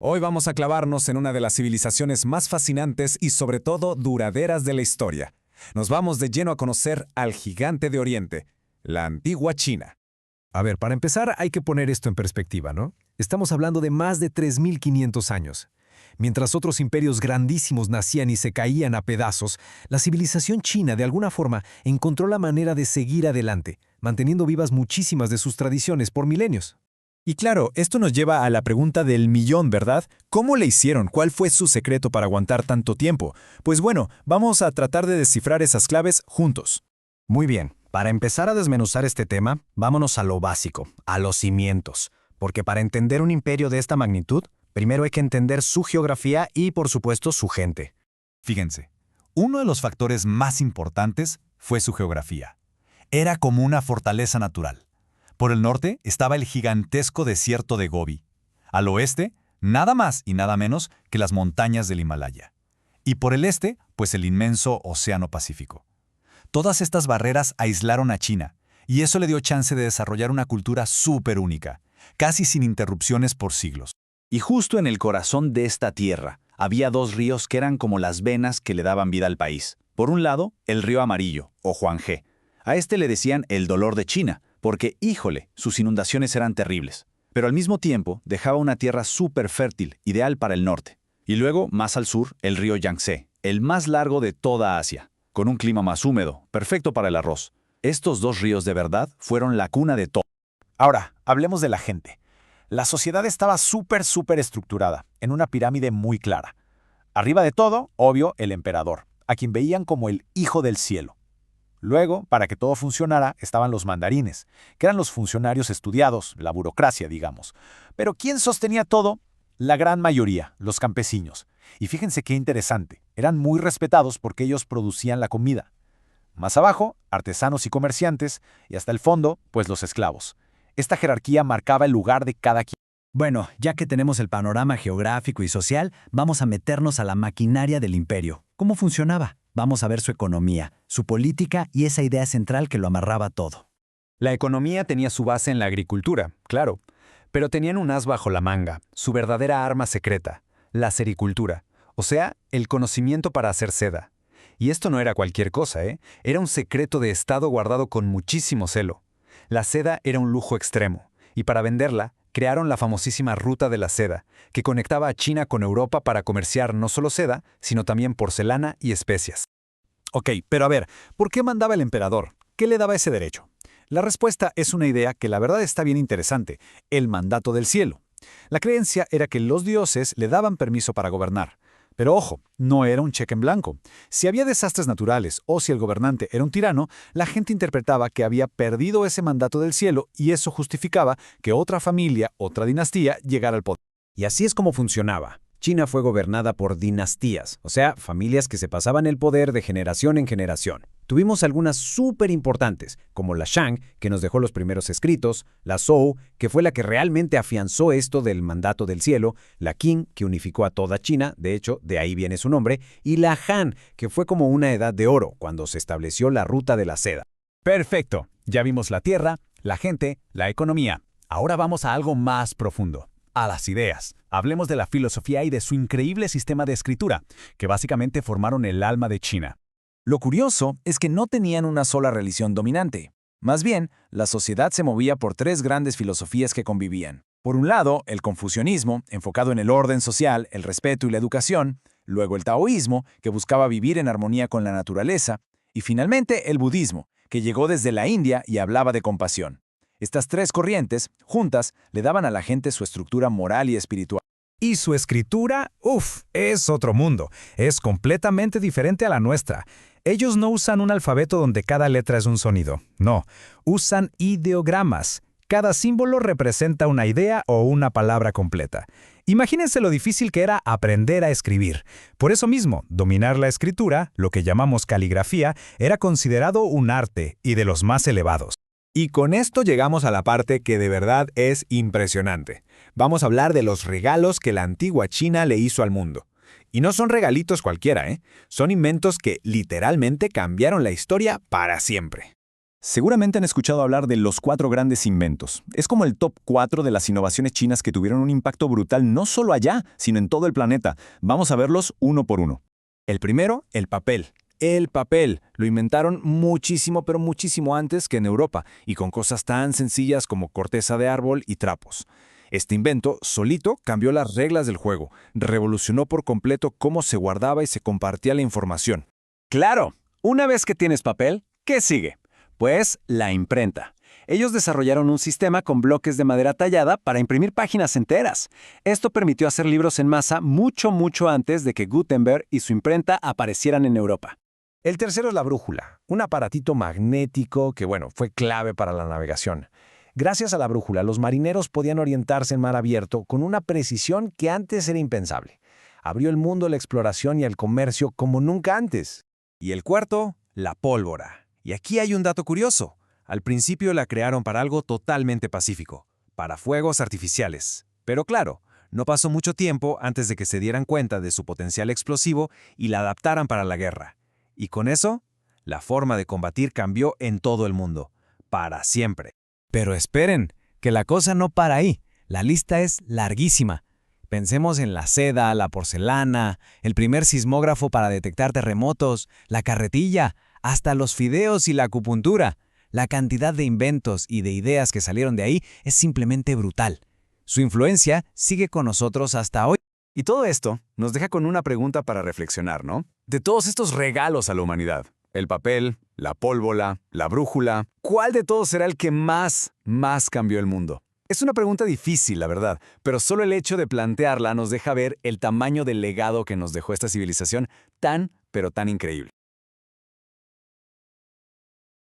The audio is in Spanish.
Hoy vamos a clavarnos en una de las civilizaciones más fascinantes y sobre todo duraderas de la historia. Nos vamos de lleno a conocer al gigante de Oriente, la antigua China. A ver, para empezar hay que poner esto en perspectiva, ¿no? Estamos hablando de más de 3.500 años. Mientras otros imperios grandísimos nacían y se caían a pedazos, la civilización china de alguna forma encontró la manera de seguir adelante, manteniendo vivas muchísimas de sus tradiciones por milenios. Y claro, esto nos lleva a la pregunta del millón, ¿verdad? ¿Cómo le hicieron? ¿Cuál fue su secreto para aguantar tanto tiempo? Pues bueno, vamos a tratar de descifrar esas claves juntos. Muy bien, para empezar a desmenuzar este tema, vámonos a lo básico, a los cimientos. Porque para entender un imperio de esta magnitud, primero hay que entender su geografía y, por supuesto, su gente. Fíjense, uno de los factores más importantes fue su geografía. Era como una fortaleza natural. Por el norte estaba el gigantesco desierto de Gobi. Al oeste, nada más y nada menos que las montañas del Himalaya. Y por el este, pues el inmenso Océano Pacífico. Todas estas barreras aislaron a China, y eso le dio chance de desarrollar una cultura súper única, casi sin interrupciones por siglos. Y justo en el corazón de esta tierra, había dos ríos que eran como las venas que le daban vida al país. Por un lado, el río Amarillo, o Huanghe. A este le decían el dolor de China, porque, híjole, sus inundaciones eran terribles. Pero al mismo tiempo, dejaba una tierra súper fértil, ideal para el norte. Y luego, más al sur, el río Yangtze, el más largo de toda Asia, con un clima más húmedo, perfecto para el arroz. Estos dos ríos de verdad fueron la cuna de todo. Ahora, hablemos de la gente. La sociedad estaba súper estructurada, en una pirámide muy clara. Arriba de todo, obvio, el emperador, a quien veían como el hijo del cielo. Luego, para que todo funcionara, estaban los mandarines, que eran los funcionarios estudiados, la burocracia, digamos. Pero ¿quién sostenía todo? La gran mayoría, los campesinos. Y fíjense qué interesante, eran muy respetados porque ellos producían la comida. Más abajo, artesanos y comerciantes, y hasta el fondo, pues los esclavos. Esta jerarquía marcaba el lugar de cada quien. Bueno, ya que tenemos el panorama geográfico y social, vamos a meternos a la maquinaria del imperio. ¿Cómo funcionaba? Vamos a ver su economía, su política y esa idea central que lo amarraba todo. La economía tenía su base en la agricultura, claro, pero tenían un as bajo la manga, su verdadera arma secreta, la sericultura, o sea, el conocimiento para hacer seda. Y esto no era cualquier cosa, ¿eh? Era un secreto de Estado guardado con muchísimo celo. La seda era un lujo extremo, y para venderla, crearon la famosísima Ruta de la Seda, que conectaba a China con Europa para comerciar no solo seda, sino también porcelana y especias. Ok, pero a ver, ¿por qué mandaba el emperador? ¿Qué le daba ese derecho? La respuesta es una idea que la verdad está bien interesante, el mandato del cielo. La creencia era que los dioses le daban permiso para gobernar. Pero ojo, no era un cheque en blanco. Si había desastres naturales o si el gobernante era un tirano, la gente interpretaba que había perdido ese mandato del cielo y eso justificaba que otra familia, otra dinastía, llegara al poder. Y así es como funcionaba. China fue gobernada por dinastías, o sea, familias que se pasaban el poder de generación en generación. Tuvimos algunas súper importantes, como la Shang, que nos dejó los primeros escritos, la Zhou, que fue la que realmente afianzó esto del mandato del cielo, la Qing, que unificó a toda China, de hecho, de ahí viene su nombre, y la Han, que fue como una edad de oro, cuando se estableció la Ruta de la Seda. Perfecto, ya vimos la tierra, la gente, la economía. Ahora vamos a algo más profundo, a las ideas. Hablemos de la filosofía y de su increíble sistema de escritura, que básicamente formaron el alma de China. Lo curioso es que no tenían una sola religión dominante. Más bien, la sociedad se movía por tres grandes filosofías que convivían. Por un lado, el confucianismo, enfocado en el orden social, el respeto y la educación. Luego el taoísmo, que buscaba vivir en armonía con la naturaleza. Y finalmente, el budismo, que llegó desde la India y hablaba de compasión. Estas tres corrientes, juntas, le daban a la gente su estructura moral y espiritual. Y su escritura, es otro mundo. Es completamente diferente a la nuestra. Ellos no usan un alfabeto donde cada letra es un sonido. No, usan ideogramas. Cada símbolo representa una idea o una palabra completa. Imagínense lo difícil que era aprender a escribir. Por eso mismo, dominar la escritura, lo que llamamos caligrafía, era considerado un arte y de los más elevados. Y con esto llegamos a la parte que de verdad es impresionante. Vamos a hablar de los regalos que la antigua China le hizo al mundo. Y no son regalitos cualquiera, ¿eh? Son inventos que literalmente cambiaron la historia para siempre. Seguramente han escuchado hablar de los 4 grandes inventos. Es como el top 4 de las innovaciones chinas que tuvieron un impacto brutal no solo allá, sino en todo el planeta. Vamos a verlos uno por uno. El primero, el papel. El papel. Lo inventaron muchísimo, pero muchísimo antes que en Europa, y con cosas tan sencillas como corteza de árbol y trapos. Este invento solito cambió las reglas del juego, revolucionó por completo cómo se guardaba y se compartía la información. Claro, una vez que tienes papel, ¿qué sigue? Pues la imprenta. Ellos desarrollaron un sistema con bloques de madera tallada para imprimir páginas enteras. Esto permitió hacer libros en masa mucho antes de que Gutenberg y su imprenta aparecieran en Europa. El tercero es la brújula, un aparatito magnético que, fue clave para la navegación. Gracias a la brújula, los marineros podían orientarse en mar abierto con una precisión que antes era impensable. Abrió el mundo a la exploración y al comercio como nunca antes. Y el cuarto, la pólvora. Y aquí hay un dato curioso. Al principio la crearon para algo totalmente pacífico, para fuegos artificiales. Pero claro, no pasó mucho tiempo antes de que se dieran cuenta de su potencial explosivo y la adaptaran para la guerra. Y con eso, la forma de combatir cambió en todo el mundo, para siempre. Pero esperen, que la cosa no para ahí. La lista es larguísima. Pensemos en la seda, la porcelana, el primer sismógrafo para detectar terremotos, la carretilla, hasta los fideos y la acupuntura. La cantidad de inventos y de ideas que salieron de ahí es simplemente brutal. Su influencia sigue con nosotros hasta hoy. Y todo esto nos deja con una pregunta para reflexionar, ¿no? De todos estos regalos a la humanidad, el papel, la pólvora, la brújula, ¿cuál de todos será el que más cambió el mundo? Es una pregunta difícil, la verdad, pero solo el hecho de plantearla nos deja ver el tamaño del legado que nos dejó esta civilización tan, pero tan increíble.